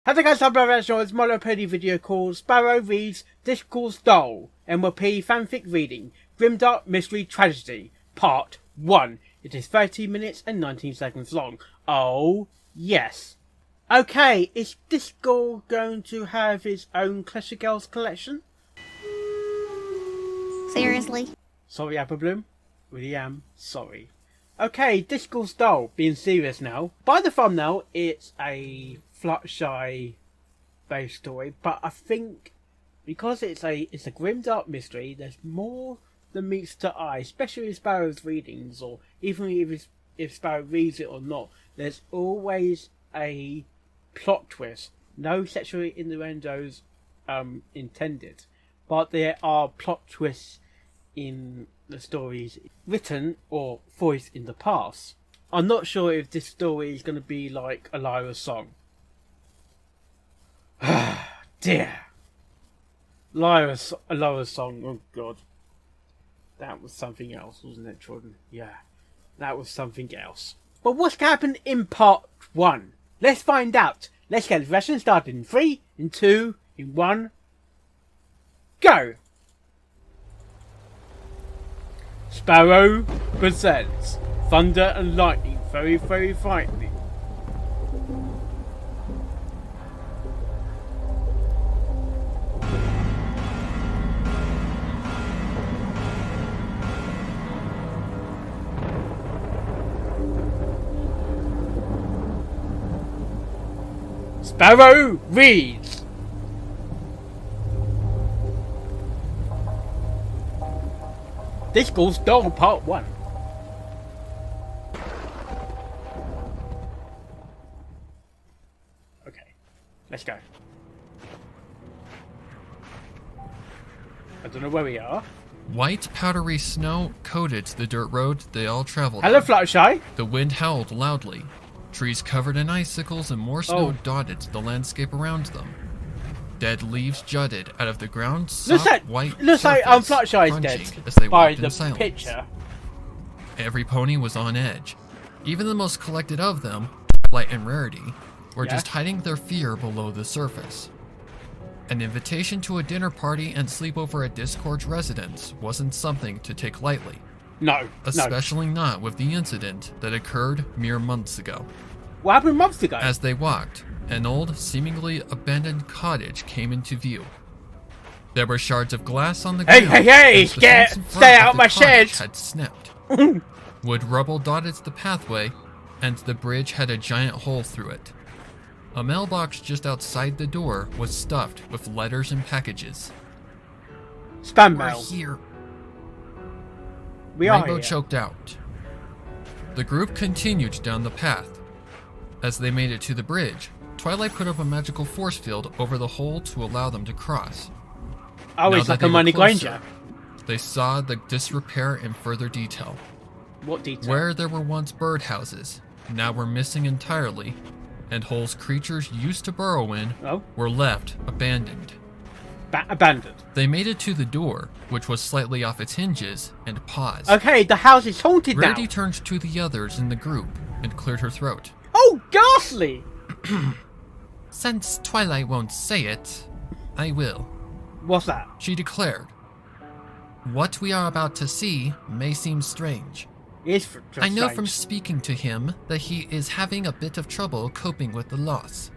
Hello guys, I'm Brony Shoutouts. It's my Little Midi video called Sparrow Reads Discourse Doll MLP Fanfic Reading GRIMDARK Mystery Tragedy Part 1. It is 30 minutes and 19 seconds long. Oh, yes. Okay, is this girl going to have its own Clash of Girls collection? Seriously? Sorry, Apple Bloom. Really am sorry. Okay, Discourse Doll, being serious now. By the thumbnail, it's a Fluttershy based story, but I think because it's a grimdark mystery, there's more than meets the eye, especially with Sparrow's readings, or even if Sparrow reads it or not. There's always a plot twist. No sexual innuendos intended, but there are plot twists in the stories written or voiced in the past. I'm not sure if this story is going to be like a Lyra's song. Dear. Lyra's song, oh god. That was something else, wasn't it, Jordan? Yeah, that was something else. But what's happened in part 1? Let's find out. Let's get the lesson started in 3, in 2, in 1. Go! Sparrow presents Thunder and Lightning. Very, very frightening. Sparrow reads. Discourse Doll Part 1. Okay, let's go. I don't know where we are. White powdery snow coated the dirt road they all traveled Hello, on. Fluttershy. The wind howled loudly. Trees covered in icicles and more snow dotted the landscape around them. Dead leaves jutted out of the ground. Looks like Fluttershy's dead as they by walked in the silence. picture. Every pony was on edge. Even the most collected of them, light and rarity, were just hiding their fear below the surface. An invitation to a dinner party and sleepover at Discord's residence wasn't something to take lightly. No, especially not with the incident that occurred mere months ago. What happened months ago? As they walked, an old, seemingly abandoned cottage came into view. There were shards of glass on the ground. Hey! Stay out my shed! Had snapped. Wood rubble dotted the pathway, and the bridge had a giant hole through it. A mailbox just outside the door was stuffed with letters and packages. Spam We're mail. here. We are Rainbow here. choked out. The group continued down the path. As they made it to the bridge, Twilight put up a magical force field over the hole to allow them to cross. Oh, Now it's that like they a were money closer, Granger. They saw the disrepair in further detail. What detail? Where there were once birdhouses, now were missing entirely, and holes creatures used to burrow in were left abandoned. Abandoned. They made it to the door, which was slightly off its hinges, and paused. Okay, the house is haunted now. Rarity turned to the others in the group and cleared her throat. Oh, ghastly! Since Twilight won't say it, I will. What's that? She declared. What we are about to see may seem strange. I know from speaking to him that he is having a bit of trouble coping with the loss.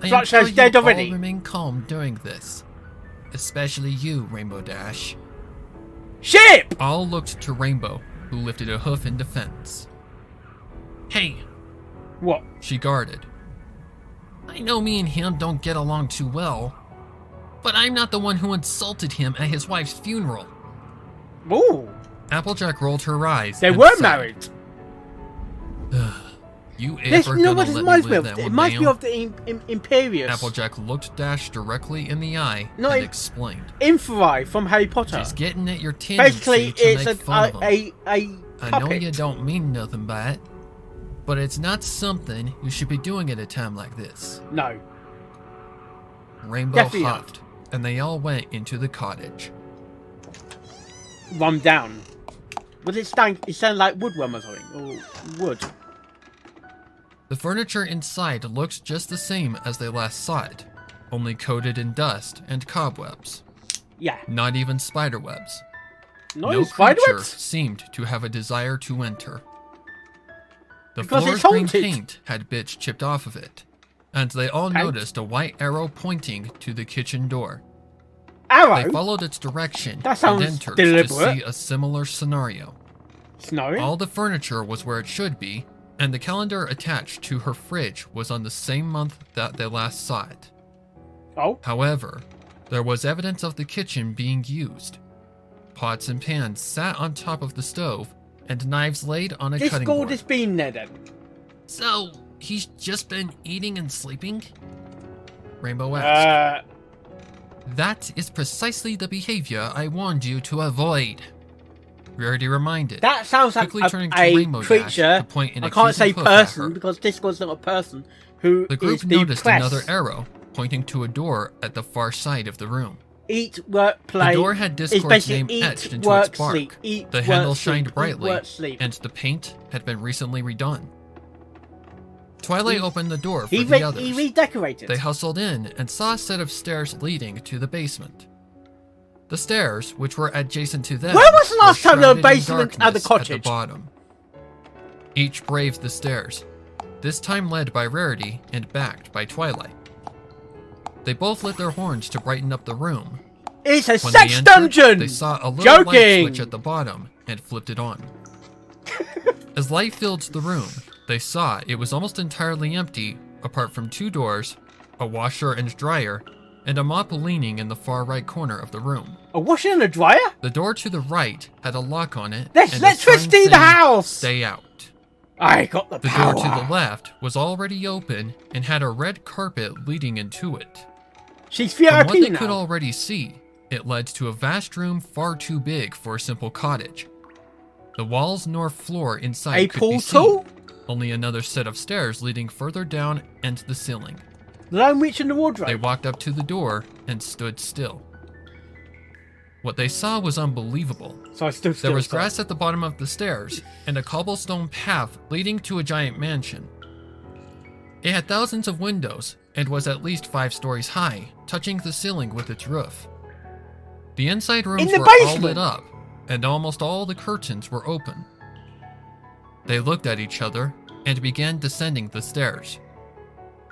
I am sure you all remain calm during this. Especially you, Rainbow Dash. Ship! All looked to Rainbow, who lifted a hoof in defense. Hey! What? She guarded. I know me and him don't get along too well, but I'm not the one who insulted him at his wife's funeral. Ooh. Applejack rolled her eyes. They were married. You ever gonna let me live that one It reminds me down? of the Imperious. Applejack looked Dash directly in the eye and explained. Inferi from Harry Potter. She's getting at your tendency Basically, to it's make fun of him. I know you don't mean nothing by it, but it's not something you should be doing at a time like this. No. Rainbow Definitely huffed, and they all went into the cottage. Run down. Was it stank? It sounded like woodworm or something, or wood. The furniture inside looks just the same as they last saw it, only coated in dust and cobwebs. Yeah. Not even spiderwebs. No creature spiderwebs? seemed to have a desire to enter. The Because floor's it's green haunted. paint had bits chipped off of it, and they all noticed a white arrow pointing to the kitchen door. Arrow? They followed its direction That and sounds entered deliberate. to see a similar scenario. Snowing? All the furniture was where it should be, and the calendar attached to her fridge was on the same month that they last saw it. Oh. However, there was evidence of the kitchen being used. Pots and pans sat on top of the stove, and knives laid on a cutting Discord board. has been there then. So, he's just been eating and sleeping? Rainbow asked. That is precisely the behavior I warned you to avoid. Rarity reminded. That sounds like quickly turning to a Rainbow Dash creature. to point an I can't say accusing hoof at person her. because Discord's not a person who The group is noticed depressed. another arrow pointing to a door at the far side of the room. Eat, work, play. The door had It's Discord's basically name eat, etched into work, its bark. sleep. Eat, The work, handle sleep. shined Eat, brightly, work, sleep. and the paint had been recently redone. Twilight opened the door for He the others. redecorated. They hustled in and saw a set of stairs leading to the basement. The stairs, which were adjacent to them, Where was the last were time there was a shrouded in basement at the darkness cottage? At the bottom. Each braved the stairs, this time led by Rarity and backed by Twilight. They both lit their horns to brighten up the room. It's a When sex they entered, dungeon! They saw a little light Joking! switch at the bottom and flipped it on. As light filled the room, they saw it was almost entirely empty, apart from two doors, a washer and dryer, and a mop leaning in the far right corner of the room. A washer and a dryer? The door to the right had a lock on it. There's and a sign electricity in the saying, house! Stay out. I got the The power. door to the left was already open and had a red carpet leading into it. She's From VIP what they now. could already see, it led to a vast room far too big for a simple cottage. The walls nor floor inside A could be portal? seen, only another set of stairs leading further down and the ceiling. The Lone Witch in the wardrobe. They walked up to the door and stood still. What they saw was unbelievable. So I stood still. There was so- grass at the bottom of the stairs and a cobblestone path leading to a giant mansion. It had thousands of windows and was at least 5 stories high, touching the ceiling with its roof. The inside rooms the were all basement! lit up, and almost all the curtains were open. They looked at each other and began descending the stairs.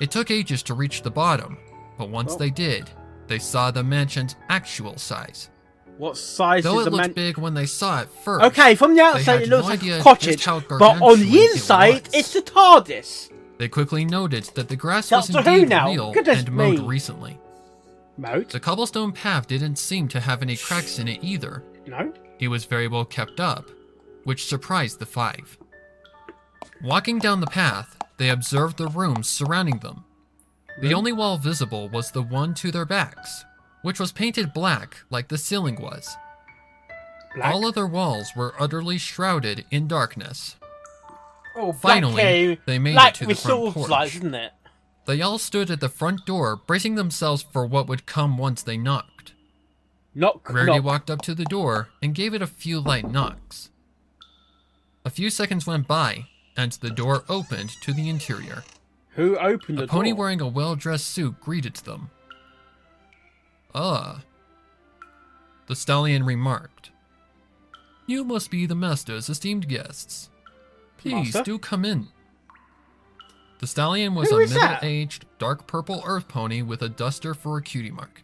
It took ages to reach the bottom, but once they did, they saw the mansion's actual size. What size Though is it the looked man? big when they saw it first. Okay, from the they outside had it no looks like idea a cottage, just how but on the gargantuan it inside was. it's the TARDIS. They quickly noted that the grass was Doctor Who indeed now, real goodness and mowed me. recently. Moat? The cobblestone path didn't seem to have any cracks in it either. No. It was very well kept up, which surprised the 5. Walking down the path, they observed the rooms surrounding them. The only wall visible was the one to their backs, which was painted black like the ceiling was. Black? All other walls were utterly shrouded in darkness. Oh, Finally, black, they made black it to the with front sword porch. slides, isn't it? They all stood at the front door, bracing themselves for what would come once they knocked. Knock, Rarity knock. walked up to the door and gave it a few light knocks. A few seconds went by, and the door opened to the interior. Who opened the A pony door? wearing a well-dressed suit greeted them. Ah. The stallion remarked. You must be the master's esteemed guests. Please Master? do come in. The stallion was Who a is that? middle-aged, dark purple earth pony with a duster for a cutie mark.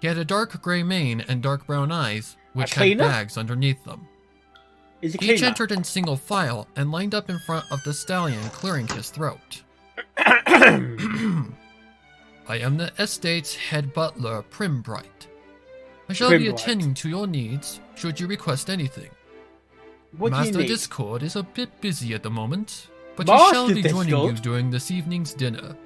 He had a dark gray mane and dark brown eyes, which had cleaner? bags underneath them. Is it Each cleaner? entered in single file and lined up in front of the stallion, clearing his throat. I am the estate's head butler, Primbright. I shall be Primbright. attending to your needs, should you request anything. What do Master you need? Discord is a bit busy at the moment, but Master he shall be joining you Discord? during this evening's dinner.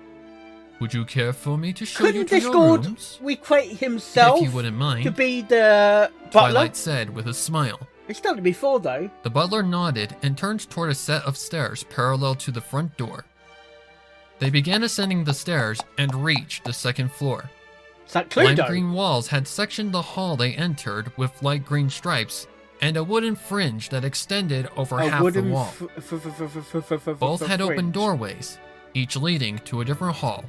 Would you care for me to show you Couldn't to your Discord rooms? recreate himself If you wouldn't mind, to be the butler? Twilight said with a smile. It's done it before, though. The butler nodded and turned toward a set of stairs parallel to the front door. They began ascending the stairs and reached the second floor. Is that Lime Cluedo? green walls had sectioned the hall they entered with light green stripes, and a wooden fringe that extended over half the wall. Both had open doorways, each leading to a different hall.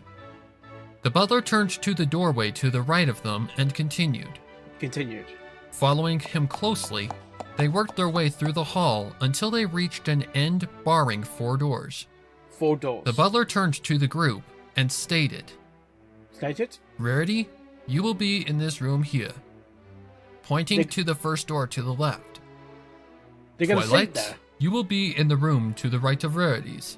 The butler turned to the doorway to the right of them and continued. Following him closely, they worked their way through the hall until they reached an end barring 4 doors. 4 doors. The butler turned to the group and stated, Rarity, you will be in this room here. Pointing to the first door to the left. Twilight, you will be in the room to the right of Rarities.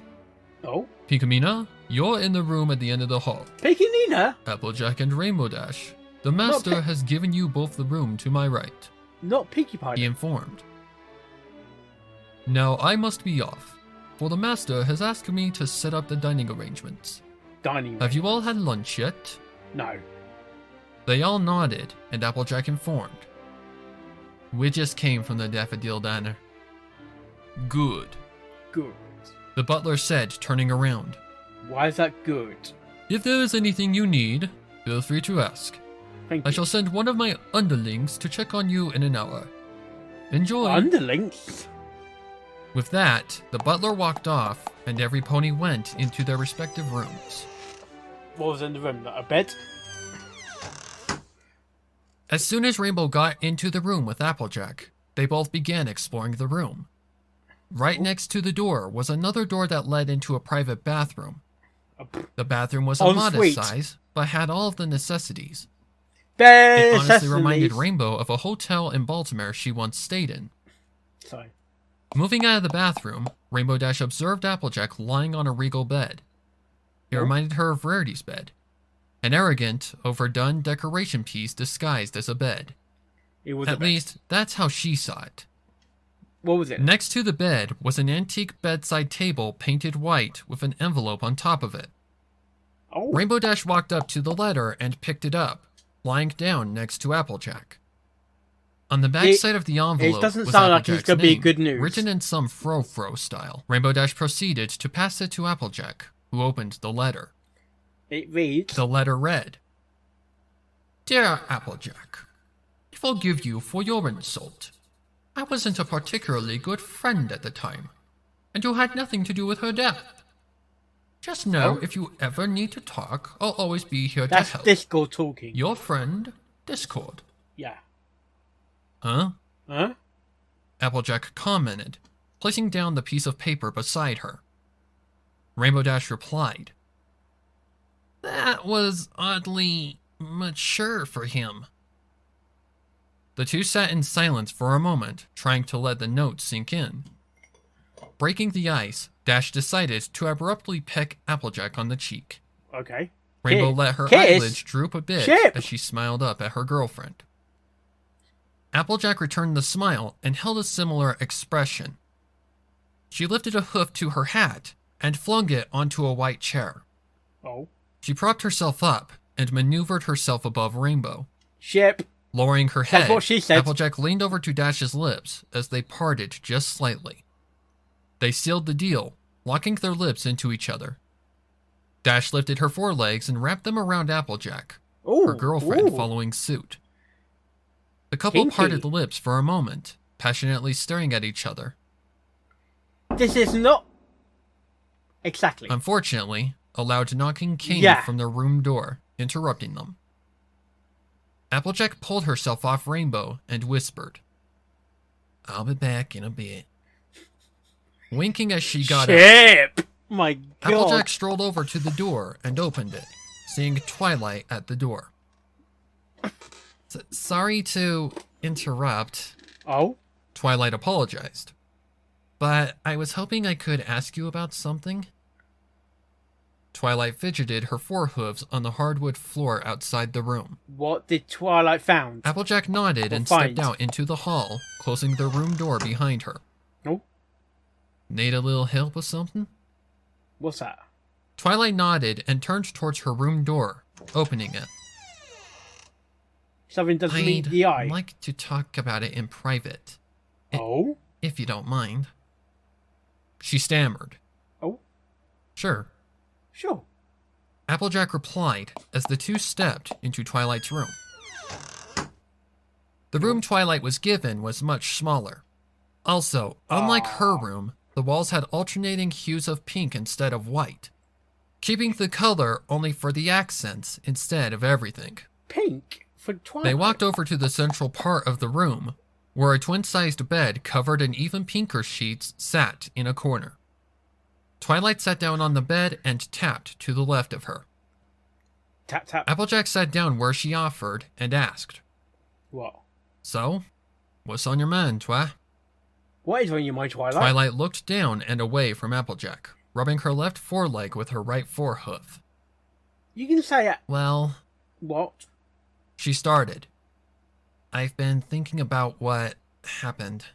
Oh. Pinkamina, you're in the room at the end of the hall. Pinkamina? Applejack and Rainbow Dash, the master has given you both the room to my right. Not Pinkie Pie. He informed. Now I must be off, for the master has asked me to set up the dining arrangements. Have you all had lunch yet? No. They all nodded, and Applejack informed. We just came from the Daffodil Diner. Good. The butler said, turning around. Why is that good? If there is anything you need, feel free to ask. Thank you. I shall send one of my underlings to check on you in an hour. Enjoy. Underlings? With that, the butler walked off, and every pony went into their respective rooms. What was in the room? A bed? As soon as Rainbow got into the room with Applejack, they both began exploring the room. Right next to the door was another door that led into a private bathroom. The bathroom was a modest size, but had all of the necessities. It honestly reminded Rainbow of a hotel in Baltimore she once stayed in. Sorry. Moving out of the bathroom, Rainbow Dash observed Applejack lying on a regal bed. It reminded her of Rarity's bed. An arrogant, overdone decoration piece disguised as a bed. At least, that's how she saw it. What was it? Next to the bed was an antique bedside table painted white with an envelope on top of it. Oh. Rainbow Dash walked up to the letter and picked it up, lying down next to Applejack. On the back side of the envelope was Applejack's name, written in some fro-fro style. Rainbow Dash proceeded to pass it to Applejack, who opened the letter. It reads... The letter read, Dear Applejack, forgive you for your insult. I wasn't a particularly good friend at the time, and you had nothing to do with her death. Just know if you ever need to talk, I'll always be here to help. That's Discord talking. Your friend, Discord. Yeah. Huh? Huh? Applejack commented, placing down the piece of paper beside her. Rainbow Dash replied, That was oddly mature for him. The two sat in silence for a moment, trying to let the note sink in. Breaking the ice, Dash decided to abruptly peck Applejack on the cheek. Okay. Rainbow let her eyelids droop a bit as she smiled up at her girlfriend. Applejack returned the smile and held a similar expression. She lifted a hoof to her hat and flung it onto a white chair. Oh. She propped herself up and maneuvered herself above Rainbow. Lowering her head, that's what she said. Applejack leaned over to Dash's lips as they parted just slightly. They sealed the deal, locking their lips into each other. Dash lifted her forelegs and wrapped them around Applejack, her girlfriend following suit. The couple parted lips for a moment, passionately staring at each other. This is not... Exactly. Unfortunately, a loud knocking came from the room door, interrupting them. Applejack pulled herself off Rainbow and whispered, I'll be back in a bit. Winking as she got up, my God. Applejack strolled over to the door and opened it, seeing Twilight at the door. Sorry to interrupt. Oh? Twilight apologized. But I was hoping I could ask you about something. Twilight fidgeted her forehooves on the hardwood floor outside the room. What did Twilight found? Applejack nodded and stepped out into the hall, closing the room door behind her. Oh? Need a little help with something? What's that? Twilight nodded and turned towards her room door, opening it. Something doesn't meet the eye. I'd like to talk about it in private. Oh? If you don't mind. She stammered. Oh? Sure. Sure. Applejack replied as the two stepped into Twilight's room. The room Twilight was given was much smaller. Also, unlike her room, the walls had alternating hues of pink instead of white, keeping the color only for the accents instead of everything. Pink for Twilight? They walked over to the central part of the room, where a twin-sized bed covered in even pinker sheets sat in a corner. Twilight sat down on the bed and tapped to the left of her. Tap, tap. Applejack sat down where she offered and asked, What? So, what's on your mind, Twi? What is on your mind, Twilight? Twilight looked down and away from Applejack, rubbing her left foreleg with her right forehoof. You can say it. Well... What? She started. I've been thinking about what happened.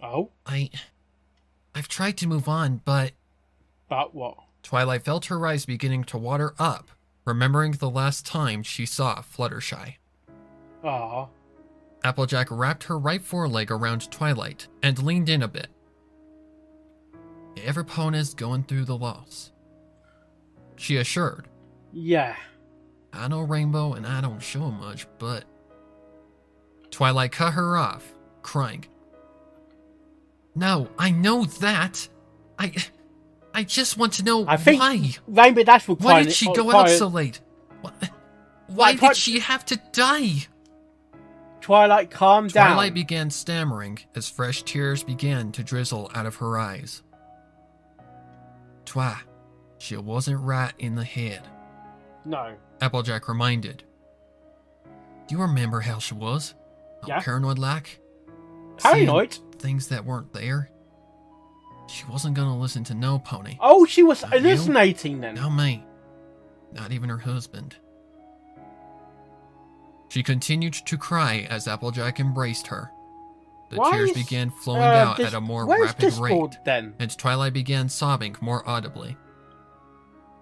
Oh? I've tried to move on, but... But what? Twilight felt her eyes beginning to water up, remembering the last time she saw Fluttershy. Ah. Applejack wrapped her right foreleg around Twilight and leaned in a bit. Every pony's going through the loss, she assured. Yeah. I know Rainbow and I don't show much, but... Twilight cut her off, crying. No, I know that. I just want to know why. Rainbow Dash will cry. Why did she go out so late? Why did she have to die? Twilight, calm down. Twilight began stammering as fresh tears began to drizzle out of her eyes. Twi, she wasn't right in the head. No. Applejack reminded. Do you remember how she was? Yeah. Paranoid-like? Paranoid? Things that weren't there? She wasn't gonna listen to no pony. Oh, she was Not hallucinating then. No, me. Not even her husband. She continued to cry as Applejack embraced her. The tears began flowing out at a more rapid rate, and Twilight began sobbing more audibly.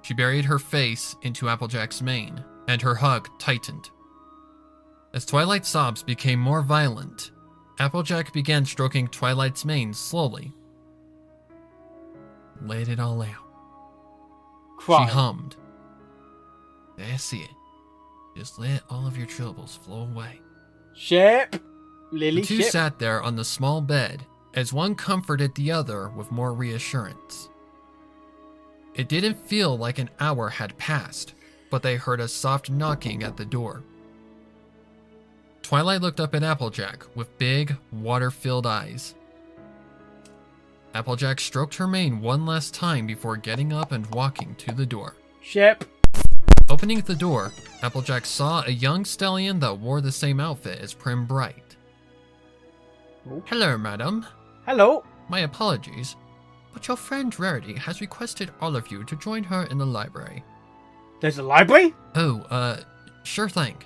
She buried her face into Applejack's mane, and her hug tightened. As Twilight's sobs became more violent, Applejack began stroking Twilight's mane slowly. Let it all out. Cry. She hummed. That's it. Just let all of your troubles flow away. Ship. Lily, the two sat there on the small bed as one comforted the other with more reassurance. It didn't feel like an hour had passed, but they heard a soft knocking at the door. Twilight looked up at Applejack with big, water-filled eyes. Applejack stroked her mane one last time before getting up and walking to the door. Ship. Opening the door, Applejack saw a young stallion that wore the same outfit as Prim Bright. Oh. Hello, madam. Hello. My apologies, but your friend Rarity has requested all of you to join her in the library. There's a library? Oh, sure thing.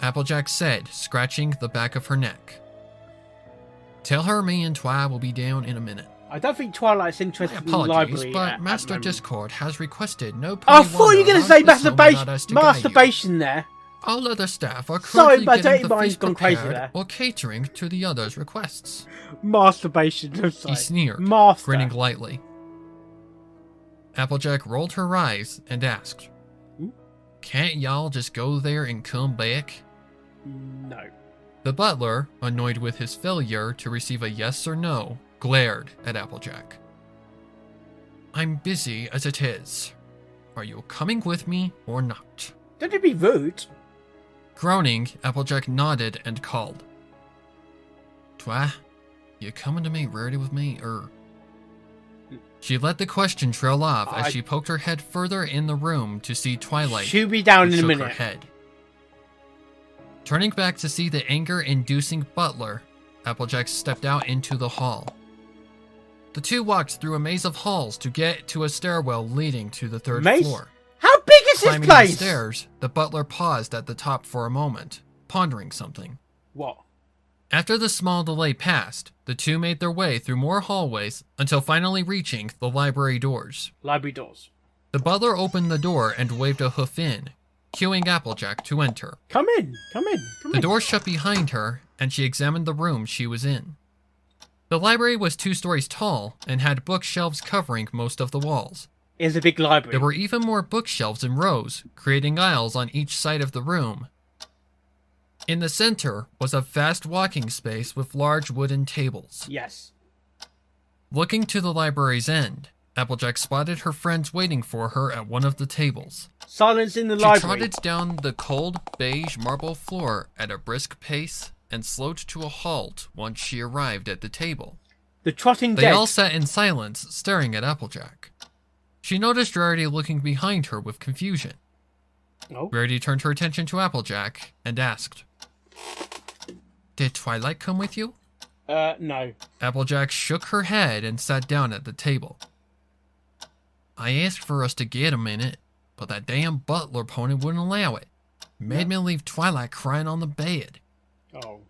Applejack said, scratching the back of her neck. Tell her me and Twi will be down in a minute. I don't think Twilight's interested in the library. But Master Discord has requested no pony I thought you were going to say masturbation there. All other staff are currently getting the feast gone crazy there. Or catering to the others' requests. Masturbation. He sneered, grinning lightly. Applejack rolled her eyes and asked, Can't y'all just go there and come back? No. The butler, annoyed with his failure to receive a yes or no, glared at Applejack. I'm busy as it is. Are you coming with me or not? Don't it be rude? Groaning, Applejack nodded and called. Twi, you coming to make Rarity with me, or... She let the question trail off as she poked her head further in the room to see Twilight. She'll be down in a minute. Her head. Turning back to see the anger-inducing butler, Applejack stepped out into the hall. The two walked through a maze of halls to get to a stairwell leading to the third floor. How big is this Climbing place? The stairs, the butler paused at the top for a moment, pondering something. What? After the small delay passed, the two made their way through more hallways until finally reaching the library doors. Library doors. The butler opened the door and waved a hoof in, cueing Applejack to enter. Come in, come in, come in. The door shut behind her, and she examined the room she was in. The library was 2 stories tall and had bookshelves covering most of the walls. It's a big library. There were even more bookshelves in rows, creating aisles on each side of the room. In the center was a vast walking space with large wooden tables. Yes. Looking to the library's end, Applejack spotted her friends waiting for her at one of the tables. Silence in the She library. trotted down the cold, beige marble floor at a brisk pace and slowed to a halt once she arrived at the table. The trotting They dead. all sat in silence, staring at Applejack. She noticed Rarity looking behind her with confusion. Oh. Rarity turned her attention to Applejack and asked, "Did Twilight come with you?" No. Applejack shook her head and sat down at the table. "I asked for us to get a minute, but that damn butler pony wouldn't allow it. Made me leave Twilight crying on the bed." Oh.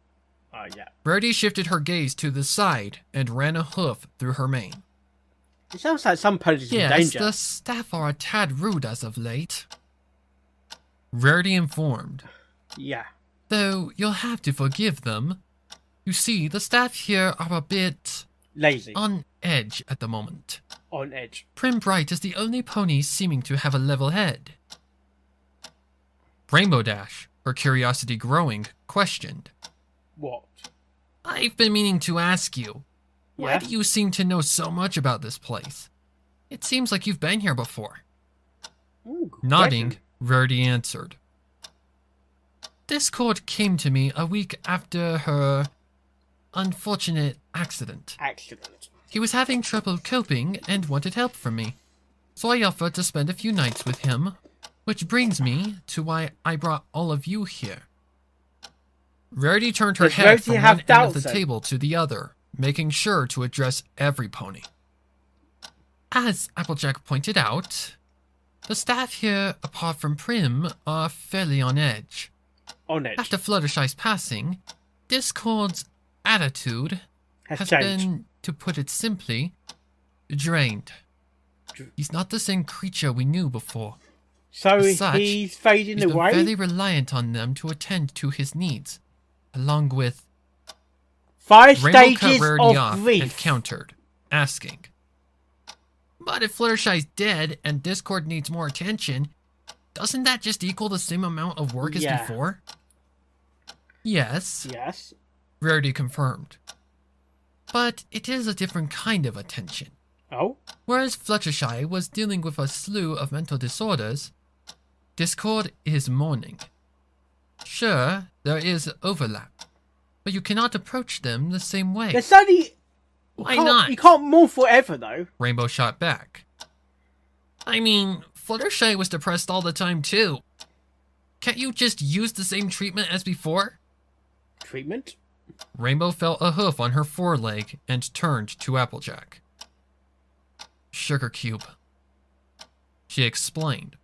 Yeah. Rarity shifted her gaze to the side and ran a hoof through her mane. It sounds like some ponies in "Yes, danger. the staff are a tad rude as of late," Rarity informed. Yeah. "Though you'll have to forgive them. You see, the staff here are a bit Lazy. on edge at the moment. On edge. Prim Bright is the only pony seeming to have a level head." Rainbow Dash, her curiosity growing, questioned, What? "I've been meaning to ask you, why Yeah? do you seem to know so much about this place? It seems like you've been here before." Ooh, good Nodding, question. Rarity answered, "Discord came to me a week after her unfortunate accident. Accident. He was having trouble coping and wanted help from me, so I offered to spend a few nights with him, which brings me to why I brought all of you here." Rarity turned her Does head Rarity from have one end of doubts the then? table to the other, making sure to address every pony. "As Applejack pointed out, the staff here, apart from Prim, are fairly on edge. On edge. After Fluttershy's passing, Discord's attitude has changed. been, to put it simply, drained. He's not the same creature we knew before. So As such, he's fading He's been away? fairly reliant on them to attend to his needs, along with..." 5 Rainbow cut stages Rarity of off and grief. countered, asking, "But if Fluttershy's dead and Discord needs more attention, doesn't that just equal the same amount of work as Yeah. before?" "Yes," Yes. Rarity confirmed. "But it is a different kind of attention. Oh? Whereas Fluttershy was dealing with a slew of mental disorders, Discord is mourning. Sure, there is overlap, but you cannot approach them the same way." There's only... "Why not?" You can't move forever, though. Rainbow shot back. "I mean, Fluttershy was depressed all the time too. Can't you just use the same treatment as before?" Treatment? Rainbow felt a hoof on her foreleg and turned to Applejack. "Sugar Cube," she explained.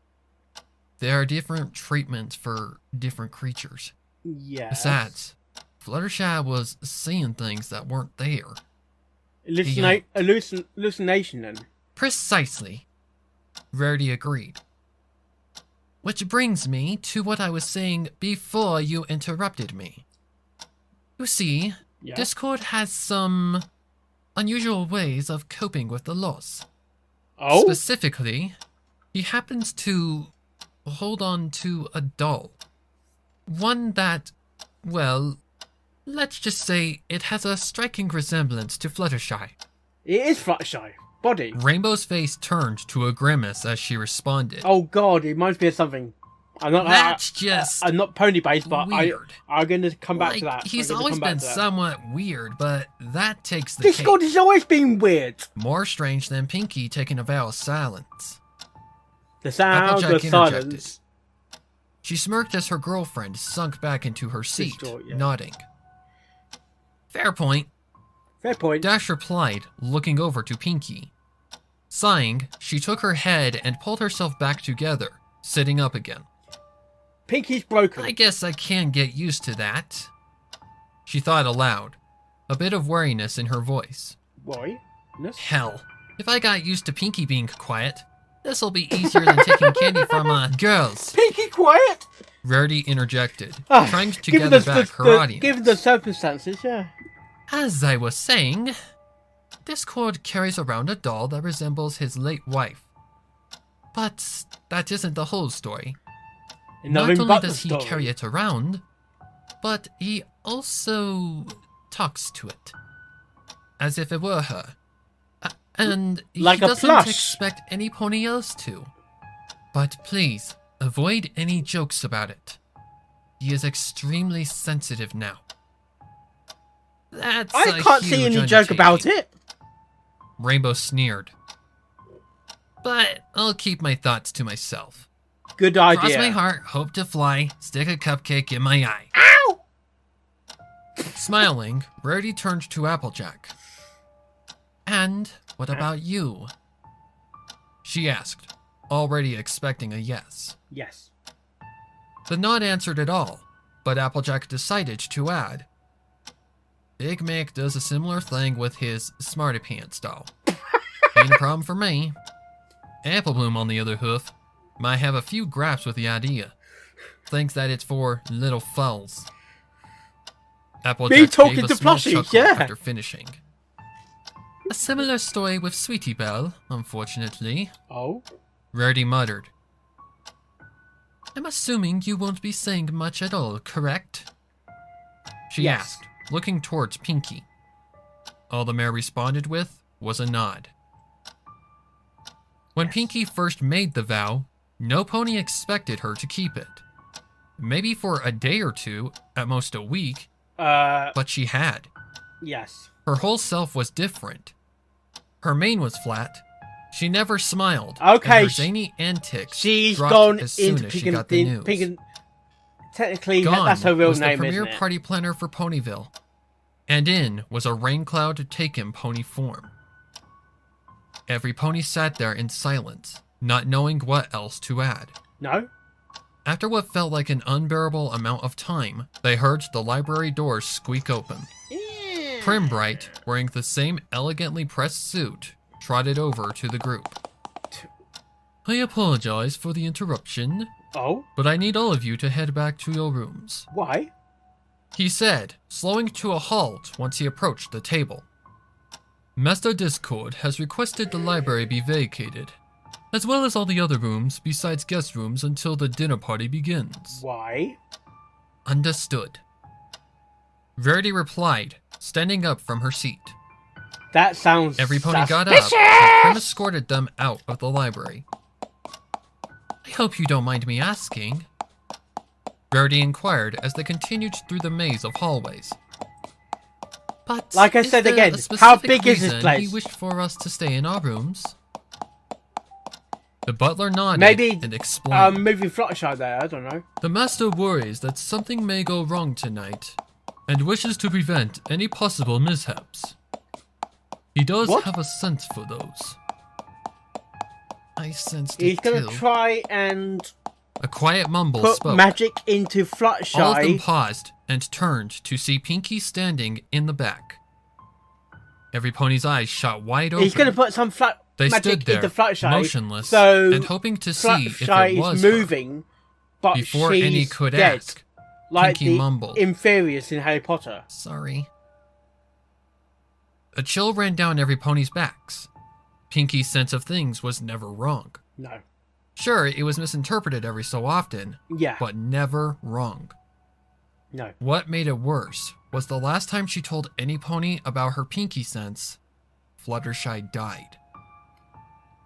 "There are different treatments for different creatures. Yes. Besides, Fluttershy was seeing things that weren't there." Hallucination, then. "Precisely," Rarity agreed. "Which brings me to what I was saying before you interrupted me. You see, Yeah. Discord has some unusual ways of coping with the loss. Oh? Specifically, he happens to hold on to a doll. One that, well, let's just say it has a striking resemblance to Fluttershy." It is Fluttershy. Body. Rainbow's face turned to a grimace as she responded. Oh god, it reminds me of something. That's just I'm not pony based, but weird. I'm going to come back to Like, that. he's I'm gonna always come back been to that. somewhat weird, but that takes the Discord cake. has always been weird. More strange than Pinkie taking a vow of silence. The sound Applejack of interjected. silence. She smirked as her girlfriend sunk back into her seat, Discord, yeah. nodding. "Fair point," Fair point. Dash replied, looking over to Pinkie. Sighing, she took her head and pulled herself back together, sitting up again. Pinkie's broken. "I guess I can get used to that," she thought aloud, a bit of wariness in her voice. Why? "Hell, if I got used to Pinkie being quiet, this'll be easier than taking candy from, girls," Pinkie quiet? Rarity interjected, Ah, trying to given gather back her audience. Given the circumstances, yeah. "As I was saying, Discord carries around a doll that resembles his late wife. But that isn't the whole story. Not Nothing only but does the he story. carry it around, but he also talks to it. As if it were her. And like he a doesn't plush. expect any pony else to. But please, avoid any jokes about it. He is extremely sensitive now. That's I can't see any joke about it. Rainbow sneered. But I'll keep my thoughts to myself. Good idea. Cross my heart, hope to fly, stick a cupcake in my eye. Ow! Smiling, Rarity turned to Applejack. And what about you? She asked, already expecting a yes. Yes. The nod answered it all, but Applejack decided to add, Big Mick does a similar thing with his Smarty Pants doll. Ain't a problem for me. Applebloom, on the other hoof, might have a few gripes with the idea. Thinks that it's for little fools. Applejack talking gave a to small plushies, chuckle yeah. after finishing. A similar story with Sweetie Belle, unfortunately. Oh? Rarity muttered. I'm assuming you won't be saying much at all, correct? She Yes. asked, looking towards Pinkie. All the mare responded with was a nod. When Pinkie first made the vow, no pony expected her to keep it. Maybe for a day or two, at most a week, but she had. Yes. Her whole self was different. Her mane was flat. She never smiled. Okay, And her zany antics She's dropped gone as soon into as she got the news. Technically, Gone that's her real was name, the premier isn't it? party planner for Ponyville. And in was a rain cloud taken pony form. Every pony sat there in silence, not knowing what else to add. No? After what felt like an unbearable amount of time, they heard the library doors squeak open. Primbright, wearing the same elegantly pressed suit, trotted over to the group. I apologize for the interruption, Oh? but I need all of you to head back to your rooms, Why? he said, slowing to a halt once he approached the table. Master Discord has requested the library be vacated, as well as all the other rooms besides guest rooms until the dinner party begins. Why? Understood. Rarity replied, standing up from her seat. That sounds Every pony got suspicious! up, and Prim escorted them out of the library. I hope you don't mind me asking, Rarity inquired as they continued through the maze of hallways. But Like I is said there again, a how specific big is this reason place? He wished for us to stay in our rooms. The butler nodded Maybe and explained. moving Fluttershy there, I don't know. The master worries that something may go wrong tonight, and wishes to prevent any possible mishaps. He does What? have a sense for those. I sensed He's it gonna too. try and A quiet mumble put spoke. magic into All of them Fluttershy. paused and turned to see Pinkie standing in the back. Every pony's eyes shot wide open. He's gonna put some They magic stood there, into Fluttershy. motionless, so and hoping to see if Fluttershy it was is her. moving, but Before she's any could dead. ask, Like Pinkie the mumbled. Inferiors in Harry Potter. Sorry. A chill ran down every pony's backs. Pinkie's sense of things was never wrong. No. Sure, it was misinterpreted every so often, Yeah. but never wrong. No. What made it worse was the last time she told any pony about her Pinkie sense, Fluttershy died.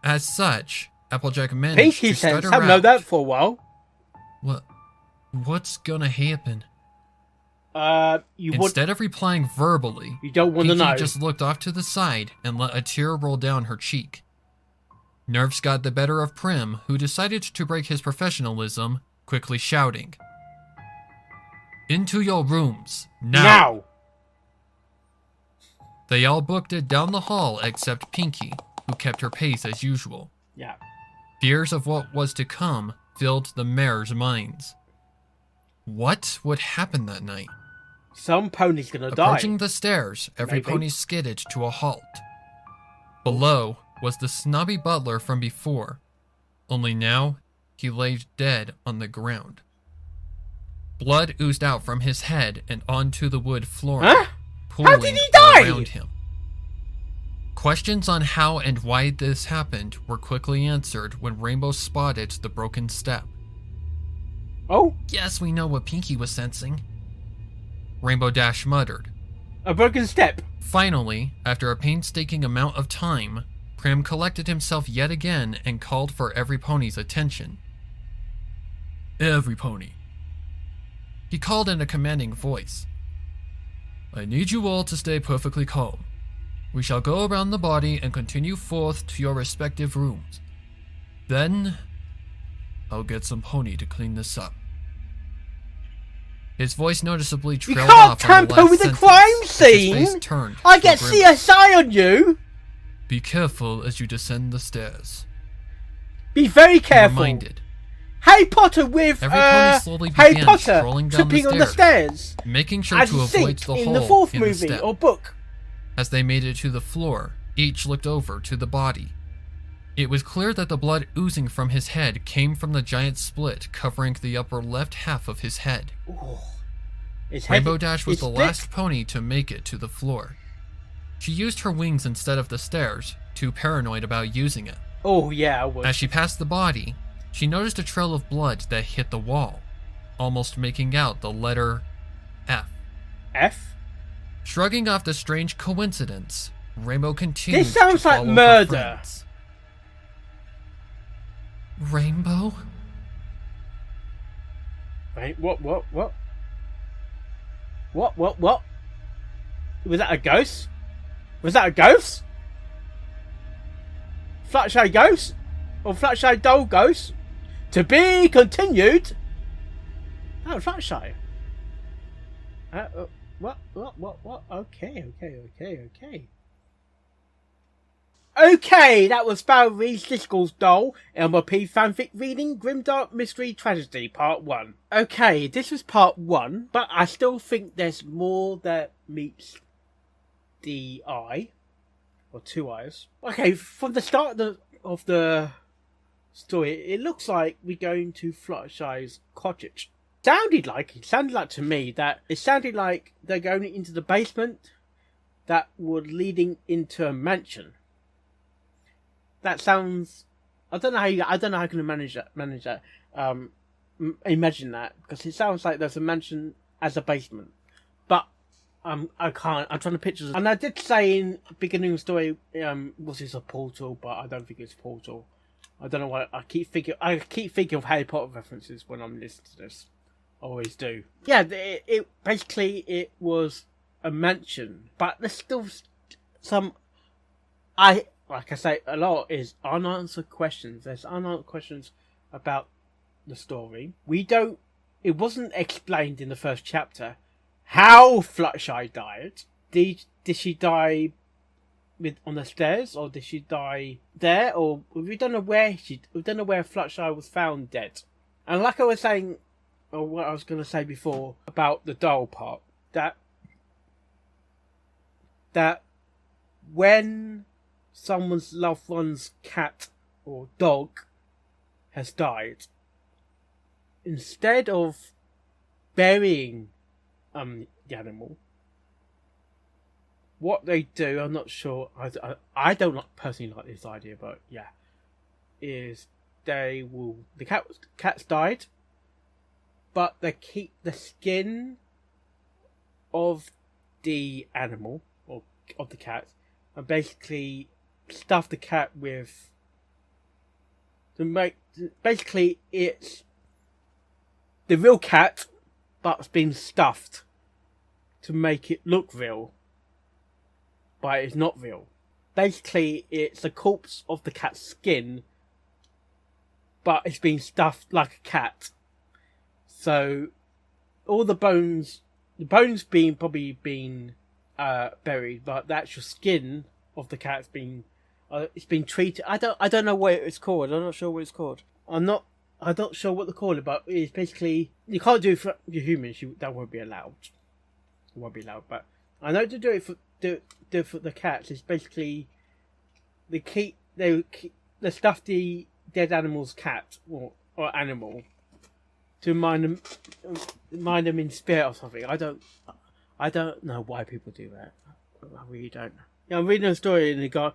As such, Applejack managed Pinkie to sense. stutter Haven't known out. that for a while. What's gonna happen? You would. Instead of replying verbally, You don't want to Pinkie know. just looked off to the side and let a tear roll down her cheek. Nerves got the better of Prim, who decided to break his professionalism, quickly shouting, "Into your rooms, now!" They all booked it down the hall except Pinkie, who kept her pace as usual. Yeah. Fears of what was to come filled the mares' minds. What would happen that night? Some pony's gonna Approaching die. the stairs, every Maybe. pony skidded to a halt. Below was the snobby butler from before, only now he lay dead on the ground. Blood oozed out from his head and onto the wood flooring, Huh? pooling How did he all die? around him. Questions on how and why this happened were quickly answered when Rainbow spotted the broken step. Oh? Yes, we know what Pinkie was sensing. Rainbow Dash muttered. A broken step. Finally, after a painstaking amount of time, Prim collected himself yet again and called for every pony's attention. Every pony. He called in a commanding voice. I need you all to stay perfectly calm. We shall go around the body and continue forth to your respective rooms. Then, I'll get some pony to clean this up. His voice noticeably trailed off. You can't tamper on the last with the sentence, crime as his scene! face turned I to get grim. CSI on you! Be careful as you descend the stairs. Be very He careful. reminded. Harry Potter with Every pony slowly Harry began Potter strolling down tripping the on the stairs. making sure As to you avoid think the in hole the fourth in the movie step. or book. As they made it to the floor, each looked over to the body. It was clear that the blood oozing from his head came from the giant split covering the upper left half of his head. Ooh. Rainbow Dash was the split. last pony to make it to the floor. She used her wings instead of the stairs, too paranoid about using it. Oh yeah, I was. As she passed the body, she noticed a trail of blood that hit the wall, almost making out the letter F. F? Shrugging off the strange coincidence, Rainbow continued This sounds to like follow her murder. friends. Rainbow? Wait, what? What? Was that a ghost? Was that a ghost? Fluttershy ghost? Or Fluttershy doll ghost? To be continued? Oh, Fluttershy. What? Okay. Okay, that was Barry Siskel's doll, MLP fanfic reading Grimdark Mystery Tragedy Part 1. Okay, this was Part 1, but I still think there's more that meets the eye. Or two eyes. Okay, from the start of the story, it looks like we're going to Fluttershy's cottage. It sounded like to me that it sounded like they're going into the basement that would leading into a mansion. That sounds. I don't know how I can manage that. Imagine that, because it sounds like there's a mansion as a basement, but I can't. I'm trying to picture. And I did say in the beginning of the story, was this a portal? But I don't think it's a portal. I don't know why. I keep thinking of Harry Potter references when I'm listening to this. I always do. Yeah, it basically it was a mansion, but there's still some. Like I say, a lot is unanswered questions. There's unanswered questions about the story. It wasn't explained in the first chapter how Fluttershy died. Did she die on the stairs, or did she die there? Or we don't know where Fluttershy was found dead. And like I was saying, or what I was going to say before about the doll part, that when someone's loved one's cat or dog has died, instead of burying the animal, what they do, I'm not sure, I don't personally like this idea, but yeah, is the cat's died, but they keep the skin of the animal or of the cat and basically stuff the cat with basically it's the real cat but it's been stuffed to make it look real, but it's not real. Basically it's a corpse of the cat's skin, but it's been stuffed like a cat. So all the bones being probably been buried, but the actual skin of the cat's been it's been treated. I don't know what it's called. I'm not sure what it's called. I'm not sure what they call it, but it's basically you can't do it for your humans. That won't be allowed. It won't be allowed. But I know to do it for the cats. It's basically they stuff the dead animal's cat or animal to mind them in spirit or something. I don't know why people do that. I really don't. Yeah, I'm reading a story and they go,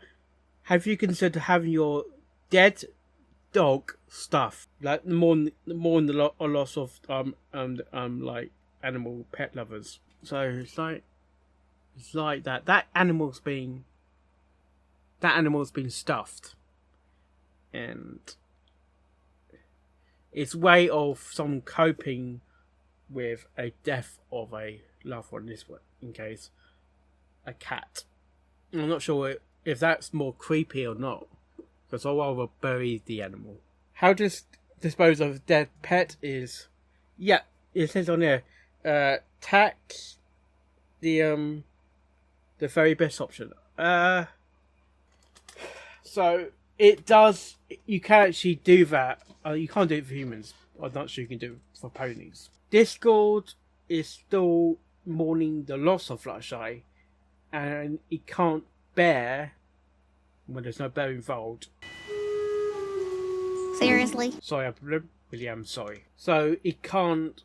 have you considered having your dead dog stuffed? Like more than the loss of like animal pet lovers. So it's like that animal's been stuffed, and it's way of some coping with a death of a loved one. This one, in case a cat. I'm not sure if that's more creepy or not, because I'll rather bury the animal. How to dispose of a dead pet is, yeah, it says on there, tax the very best option. So it does. You can actually do that. You can't do it for humans. I'm not sure you can do it for ponies. Discord is still mourning the loss of Fluttershy, and it can't bear when there's no bear involved. Seriously? Sorry, I'm sorry. So it can't.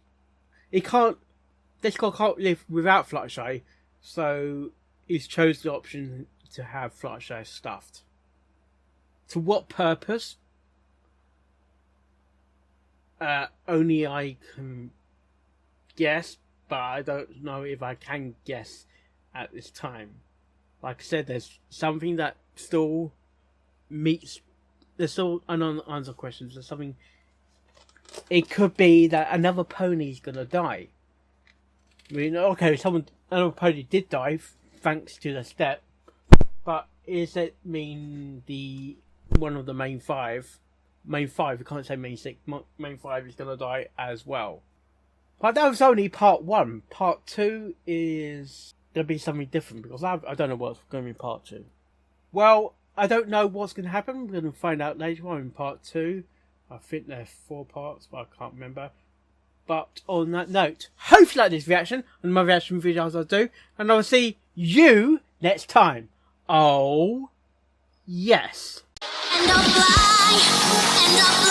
Discord can't live without Fluttershy, so he's chose the option to have Fluttershy stuffed. To what purpose? Only I can guess, but I don't know if I can guess at this time. Like I said, there's something that still meets. There's still unanswered questions. There's something. It could be that another pony's gonna die. I mean, okay, another pony did die thanks to the step, but does it mean one of the main five? Main five, we can't say main six. Main five is gonna die as well. But that was only part 1. Part 2 is gonna be something different, because I don't know what's gonna be in part 2. Well, I don't know what's gonna happen. We're gonna find out later on in part 2. I think there's 4 parts, but I can't remember. But on that note, hope you like this reaction and my reaction videos I do, and I'll see you next time. Oh, yes. And I'll fly, and I'll